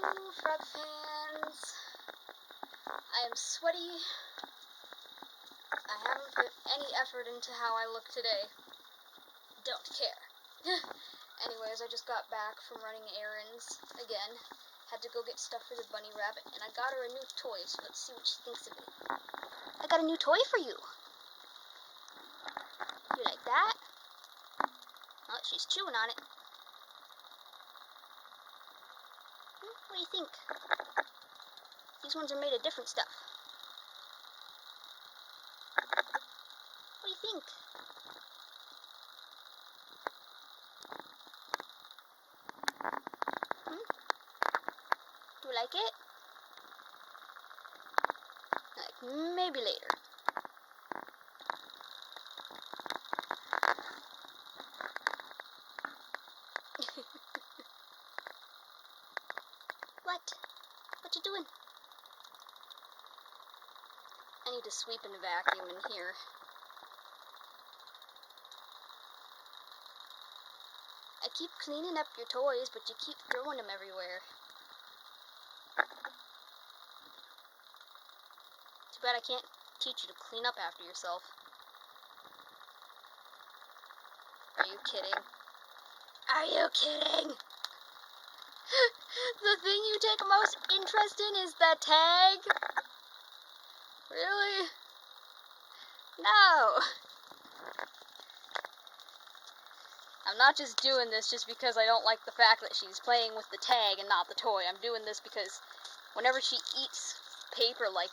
Hello, frog fans. I am sweaty. I haven't put any effort into how I look today. Don't care. Anyways, I just got back from running errands again. Had to go get stuff for the bunny rabbit, and I got her a new toy, so let's see what she thinks of it. I got a new toy for you. You like that? Oh, she's chewing on it. What do you think? These ones are made of different stuff. What do you think? Do you like it? Like, maybe later. What you doing? I need to sweep and vacuum in here. I keep cleaning up your toys, but you keep throwing them everywhere. Too bad I can't teach you to clean up after yourself. Are you kidding? Are you kidding? The thing you take most interest in is the tag? Really? No. I'm not just doing this just because I don't like the fact that she's playing with the tag and not the toy. I'm doing this because whenever she eats paper like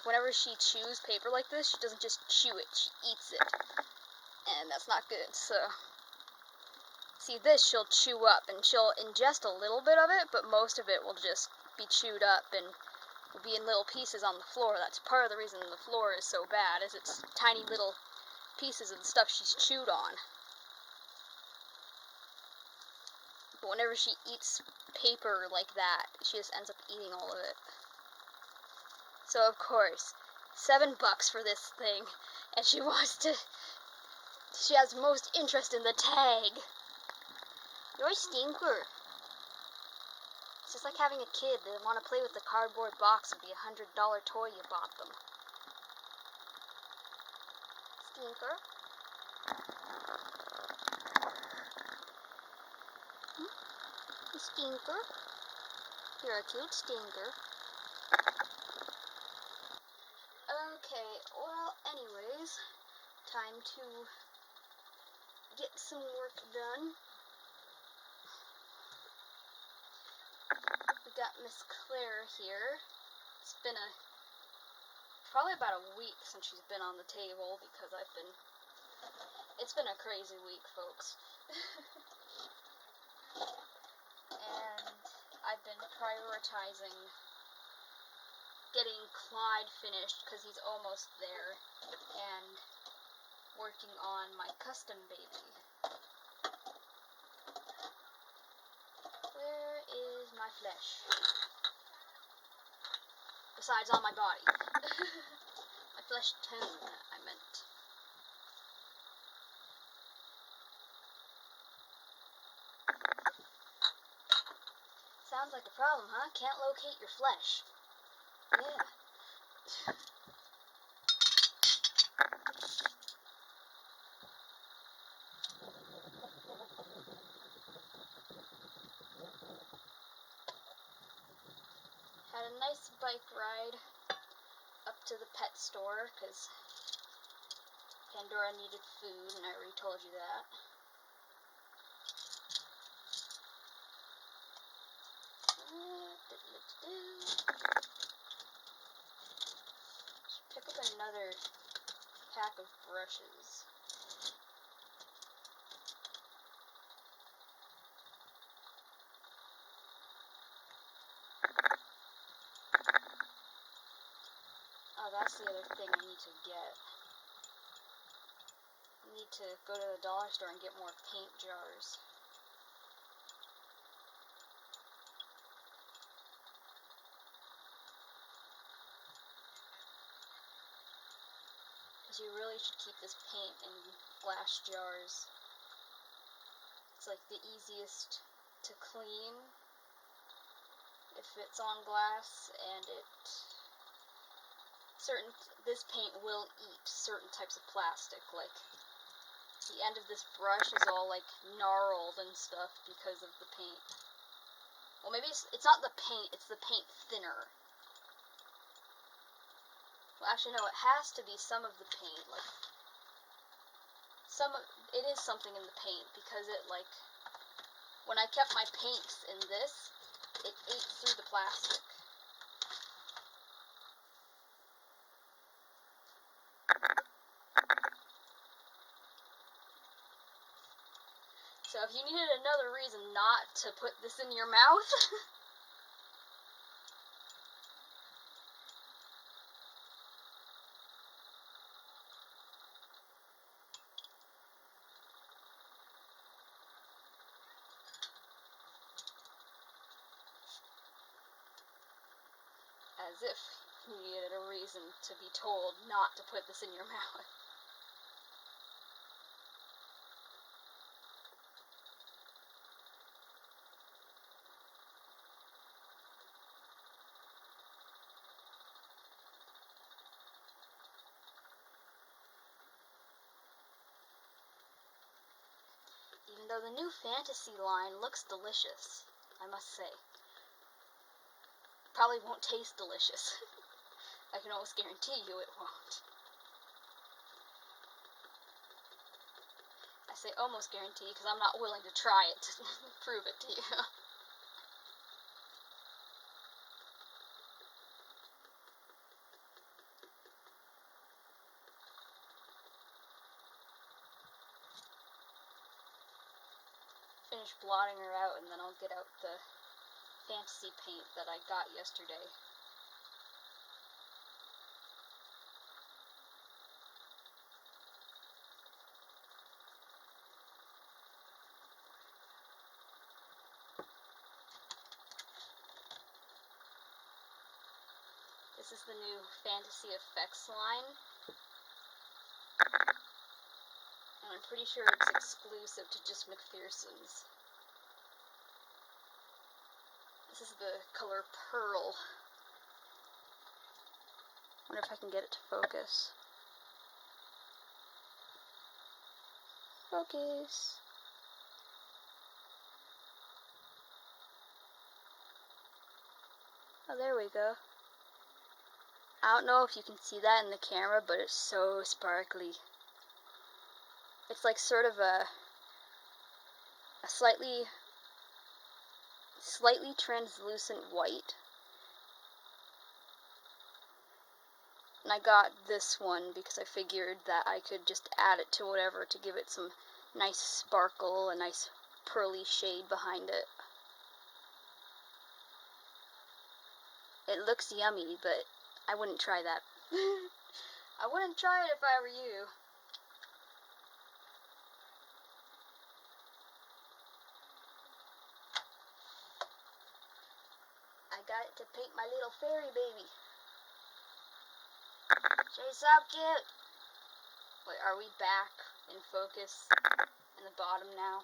whenever she chews paper like this, she doesn't just chew it, she eats it. And that's not good, so... See, this she'll chew up, and she'll ingest a little bit of it, but most of it will just be chewed up and will be in little pieces on the floor. That's part of the reason the floor is so bad, is it's tiny little pieces of the stuff she's chewed on. But whenever she eats paper like that, she just ends up eating all of it. So, of course, $7 for this thing, and she has most interest in the tag. You're a stinker. It's just like having a kid that want to play with the cardboard box of the $100 toy you bought them. Stinker. You stinker. You're a cute stinker. Okay, well, anyways, time to get some work done. We got Miss Claire here. It's been probably about a week since she's been on the table because it's been a crazy week, folks. And I've been prioritizing getting Clyde finished because he's almost there, and working on my custom baby. Where is my flesh? Besides on my body. My flesh tone, I meant. Sounds like a problem, huh? Can't locate your flesh. Yeah. Had a nice bike ride up to the pet store because Pandora needed food, and I already told you that. Pick up another pack of brushes. Oh, that's the other thing I need to get. I need to go to the dollar store and get more paint jars. You really should keep this paint in glass jars. It's like the easiest to clean. If fits on glass, and this paint will eat certain types of plastic, like the end of this brush is all like gnarled and stuff because of the paint. Well, maybe it's not the paint, it's the paint thinner. Well, actually no, it has to be some of the paint, like it is something in the paint, because it, like, when I kept my paints in this, it ate through the plastic. So if you needed another reason not to put this in your mouth, as if you needed a reason to be told not to put this in your mouth. Even though the new fantasy line looks delicious, I must say. Probably won't taste delicious. I can almost guarantee you it won't. I say almost guarantee because I'm not willing to try it to prove it to you. Finish blotting her out, and then I'll get out the fantasy paint that I got yesterday. This is the new Fantasy Effects line, and I'm pretty sure it's exclusive to just McPherson's. This is the color Pearl. Wonder if I can get it to focus. Focus. Oh, there we go. I don't know if you can see that in the camera, but it's so sparkly. It's like sort of a slightly translucent white. And I got this one because I figured that I could just add it to whatever to give it some nice sparkle, a nice pearly shade behind it. It looks yummy, but I wouldn't try that. I wouldn't try it if I were you. I got it to paint my little fairy baby. She's so cute. Wait, are we back in focus in the bottom now?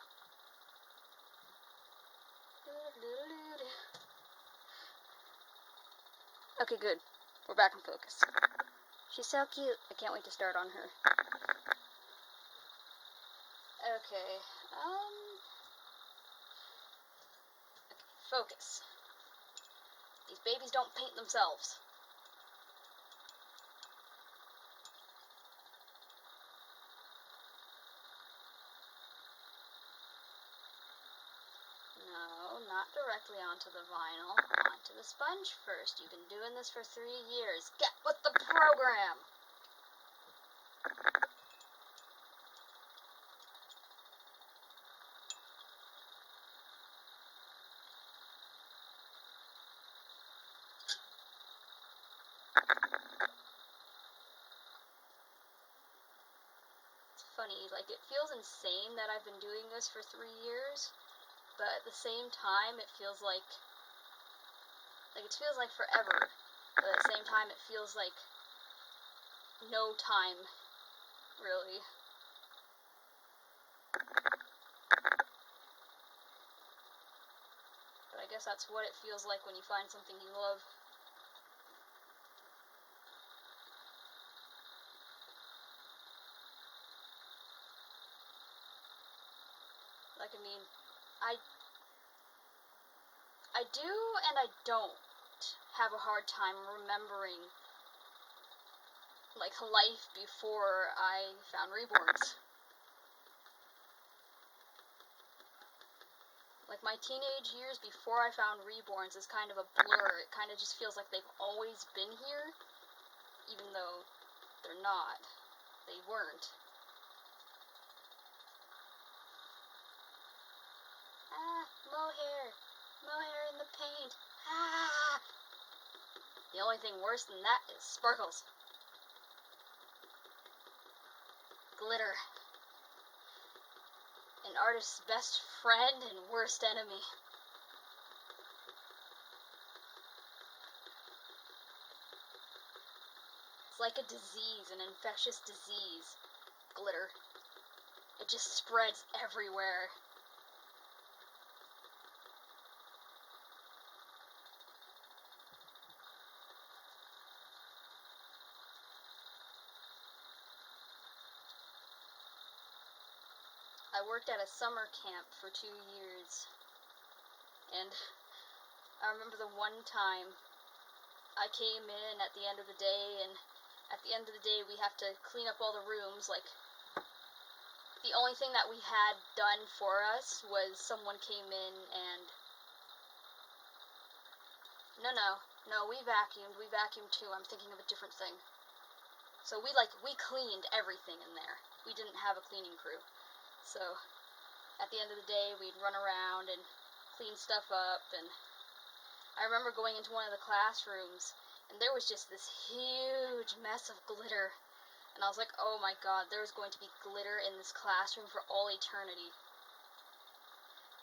Okay, good. We're back in focus. She's so cute. I can't wait to start on her. Okay, focus. These babies don't paint themselves. No, not directly onto the vinyl. Onto the sponge first. You've been doing this for 3 years. Get with the program! It's funny, like, it feels insane that I've been doing this for 3 years, but at the same time, it feels like forever, but at the same time, it feels like no time, really. But I guess guess that's what it feels like when you find something you love. Like, I mean, I do and I don't have a hard time remembering, like, life before I found reborns. Like, my teenage years before I found reborns is kind of a blur. It kind of just feels like they've always been here, even though they're not. They weren't. Ah, mohair in the paint. Ah! The only thing worse than that is sparkles. Glitter. An artist's best friend and worst enemy. It's like a disease, an infectious disease. Glitter. It just spreads everywhere. I worked at a summer camp for 2 years, and I remember the one time I came in at the end of the day, and at the end of the day we have to clean up all the rooms. Like, the only thing that we had done for us was someone came in and... No, we vacuumed too. I'm thinking of a different thing. So we cleaned everything in there. We didn't have a cleaning crew. So, at the end of the day, we'd run around and clean stuff up, and I remember going into one of the classrooms, and there was just this huge mess of glitter, and I was like, oh my god, there's going to be glitter in this classroom for all eternity.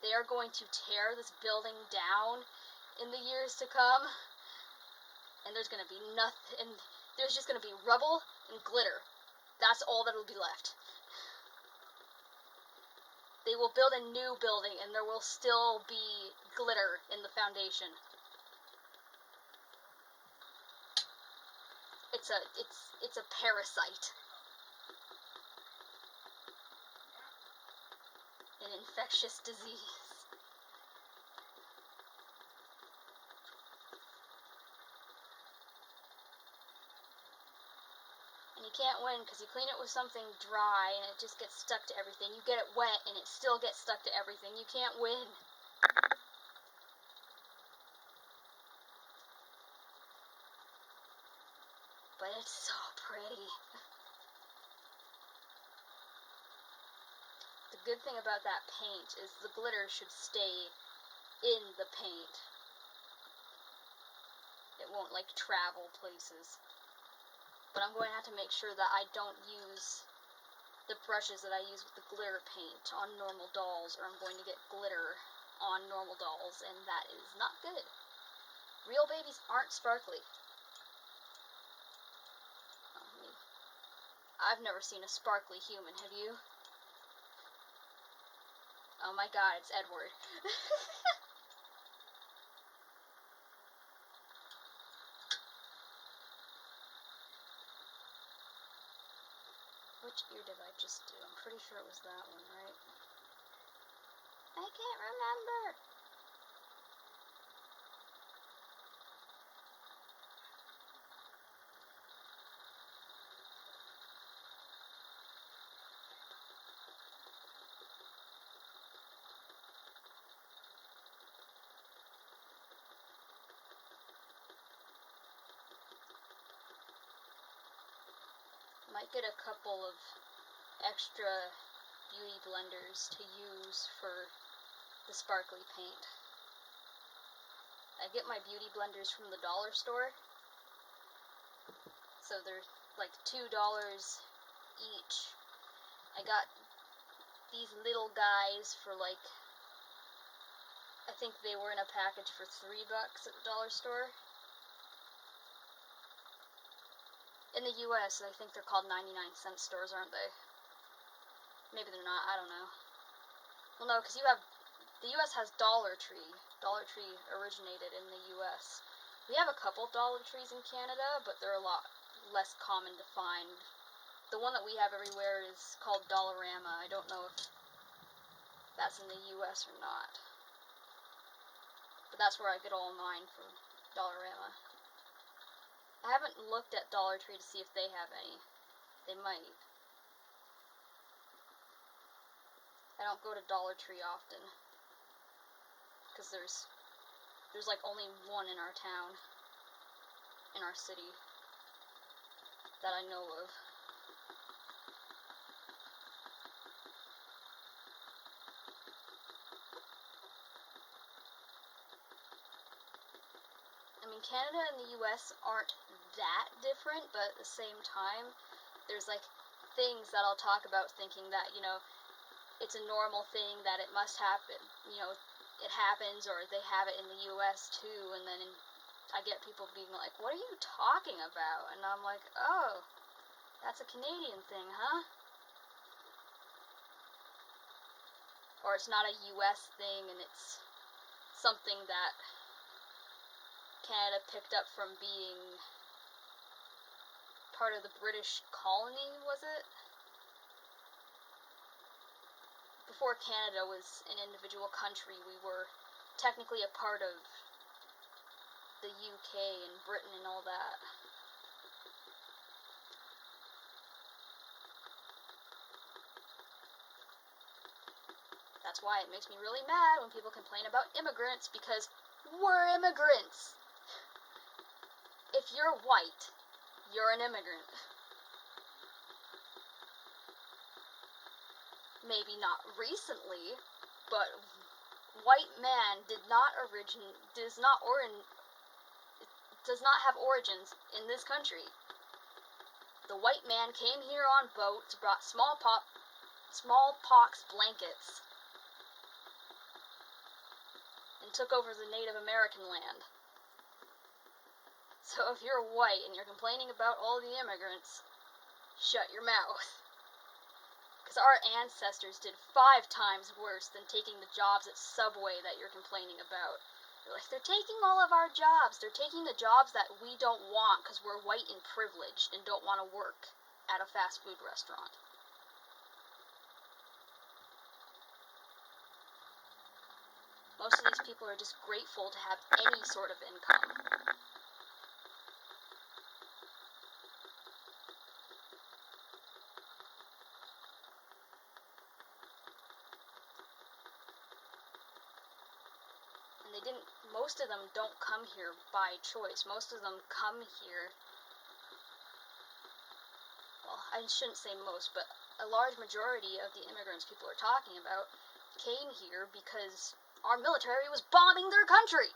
They are going to tear this building down in the years to come, and there's going to be nothing, and there's just going to be rubble and glitter. That's all that will be left. They will build a new building, and there will still be glitter in the foundation. It's a parasite. An infectious disease. And you can't win because you clean it with something dry and it just gets stuck to everything. You get it wet and it still gets stuck to everything. You can't win. But it's so pretty. The good thing about that paint is the glitter should stay in the paint. It won't, like, travel places. But I'm going to have to make sure that I don't use the brushes that I use with the glitter paint on normal dolls, or I'm going to get glitter on normal dolls, and that is not good. Real babies aren't sparkly. I've never seen a sparkly human, have you? Oh my god, it's Edward. Which ear did I just do? I'm pretty sure it was that one, right? I can't remember. Might get a couple of extra beauty blenders to use for the sparkly paint. I get my beauty blenders from the dollar store, so they're like $2 each. I got these little guys for like, I think they were in a package for $3 at the dollar store. In the US, I think they're called 99-cent stores, aren't they? Maybe they're not, I don't know. Well, no, because the US has Dollar Tree, Dollar Tree originated in the US. We have a couple Dollar Trees in Canada, but they're a lot less common to find. The one that we have everywhere is called Dollarama. I don't know if that's in the US or not. But that's where I get all mine, from Dollarama. I haven't looked at Dollar Tree to see if they have any. They might. I don't go to Dollar Tree often, because there's like only one in our town, in our city, that I know of. I mean, Canada and the US aren't that different, but at the same time, there's like things that I'll talk about thinking that, it's a normal thing, that it must happen, it happens, or they have it in the US too, and then I get people being like, what are you talking about? And I'm like, oh, that's a Canadian thing, huh? Or it's not a US thing, and it's something that Canada picked up from being part of the British colony, was it? Before Canada was an individual country, we were technically a part of the UK and Britain and all that. That's why it makes me really mad when people complain about immigrants, because we're immigrants. If you're white, you're an immigrant. Maybe not recently, but white man does not have origins in this country. The white man came here on boats, brought smallpox blankets, and took over the Native American land. So if you're white and you're complaining about all the immigrants, shut your mouth. Because our ancestors did 5 times worse than taking the jobs at Subway that you're complaining about. They're taking all of our jobs. They're taking the jobs that we don't want because we're white and privileged and don't want to work at a fast food restaurant. Most of these people are just grateful to have any sort of income. Most of them don't come here by choice. Most of them come here, well, I shouldn't say most, but a large majority of the immigrants people are talking about came here because our military was bombing their country.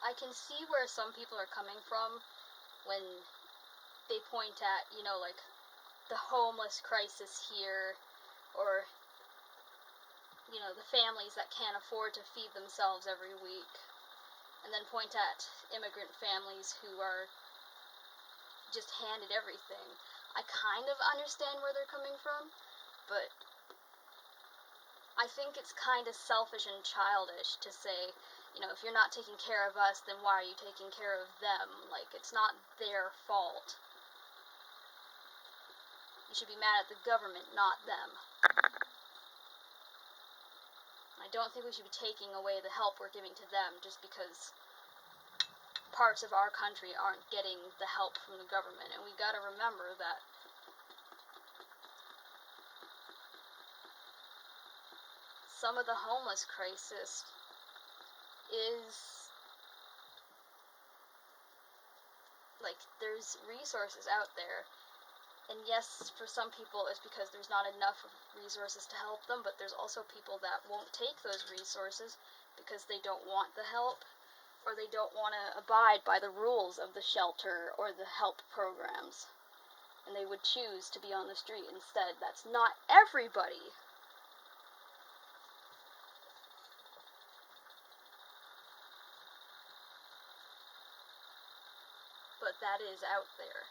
I can see where some people are coming from when they point at, like, the homeless crisis here, or, the families that can't afford to feed themselves every week, and then point at immigrant families who are just handed everything. I kind of understand where they're coming from, but I think it's kind of selfish and childish to say, if you're not taking care of us, then why are you taking care of them? Like, it's not their fault. You should be mad at the government, not them. I don't think we should be taking away the help we're giving to them just because parts of our country aren't getting the help from the government. And we gotta remember that some of the homeless crisis is, like, there's resources out there. And yes, for some people it's because there's not enough resources to help them, but there's also people that won't take those resources because they don't want the help, or they don't want to abide by the rules of the shelter or the help programs, and they would choose to be on the street instead. That's not everybody. But that is out there.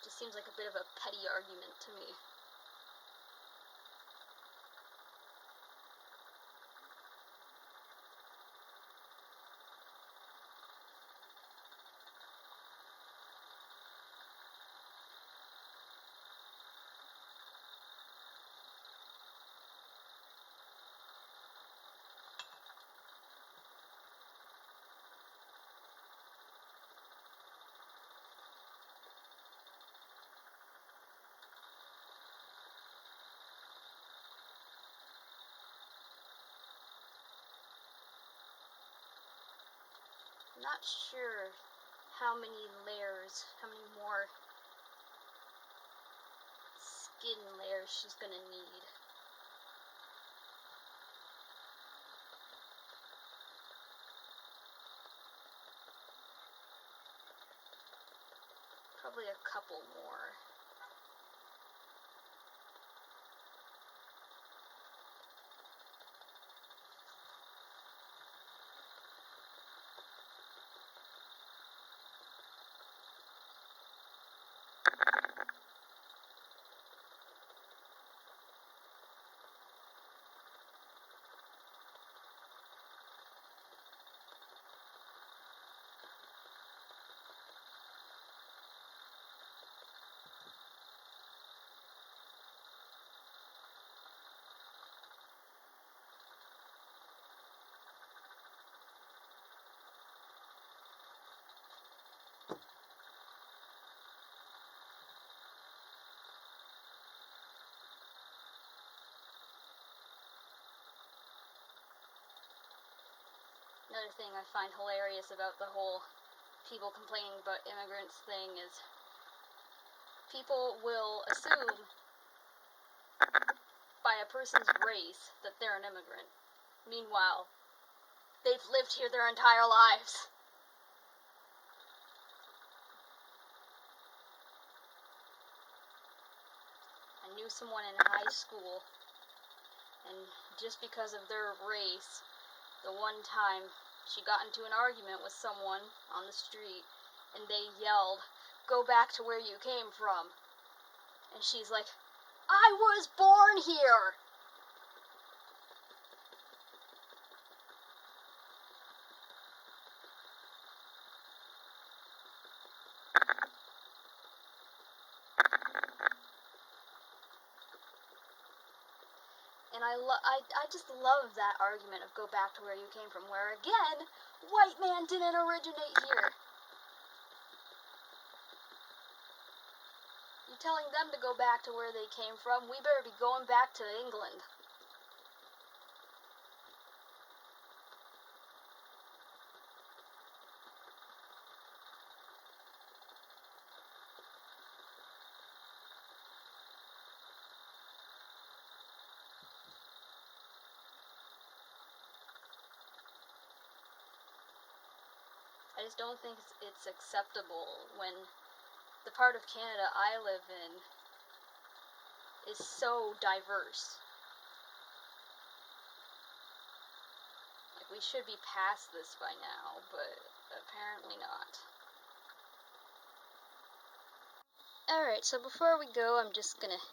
Just seems like a bit of a petty argument to me. I'm not sure how many more skin layers she's gonna need. Probably a couple more. Another thing I find hilarious about the whole people complaining about immigrants thing is people will assume by a person's race that they're an immigrant. Meanwhile, they've lived here their entire lives. I knew someone in high school, and just because of their race, the one time she got into an argument with someone on the street, and they yelled, "Go back to where you came from." And she's like, "I was born here!" And I just love that argument of go back to where you came from, where again, white man didn't originate here. You're telling them to go back to where they came from, we better be going back to England. I just don't think it's acceptable when the part of Canada I live in is so diverse. Like, we should be past this by now, but apparently not. Alright, so before we go, I'm just gonna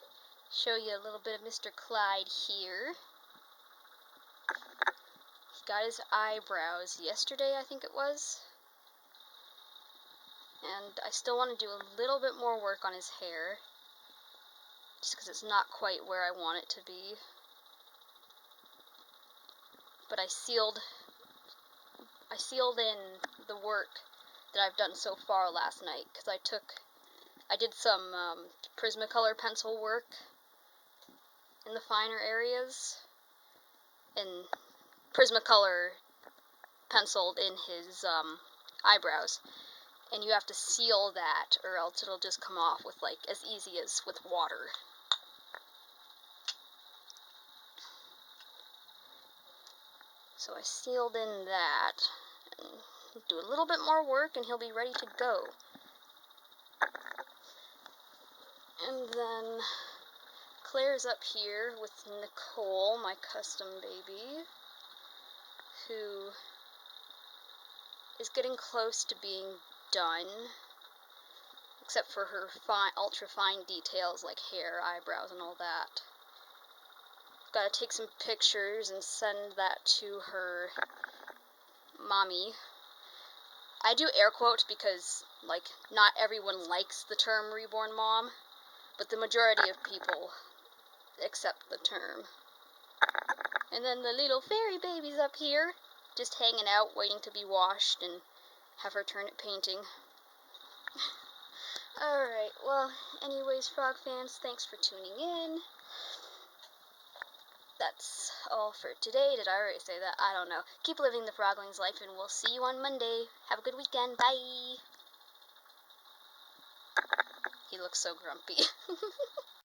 show you a little bit of Mr. Clyde here. He got his eyebrows yesterday, I think it was. And I still want to do a little bit more work on his hair, just because it's not quite where I want it to be. But I sealed in the work that I've done so far last night, because I did some Prismacolor pencil work in the finer areas, and Prismacolor penciled in his eyebrows. And you have to seal that, or else it'll just come off with, like, as easy as with water. So I sealed in that, and do a little bit more work, and he'll be ready to go. And then Claire's up here with Nicole, my custom baby, who is getting close to being done, except for her ultra fine details like hair, eyebrows, and all that. Gotta take some pictures and send that to her mommy. I do air quotes because, like, not everyone likes the term reborn mom, but the majority of people accept the term. And then the little fairy baby's up here, just hanging out, waiting to be washed and have her turn it painting. Alright, well, anyways, frog fans, thanks for tuning in. That's all for today. Did I already say that? I don't know. Keep living the frogling's life, and we'll see you on Monday. Have a good weekend. Bye! He looks so grumpy.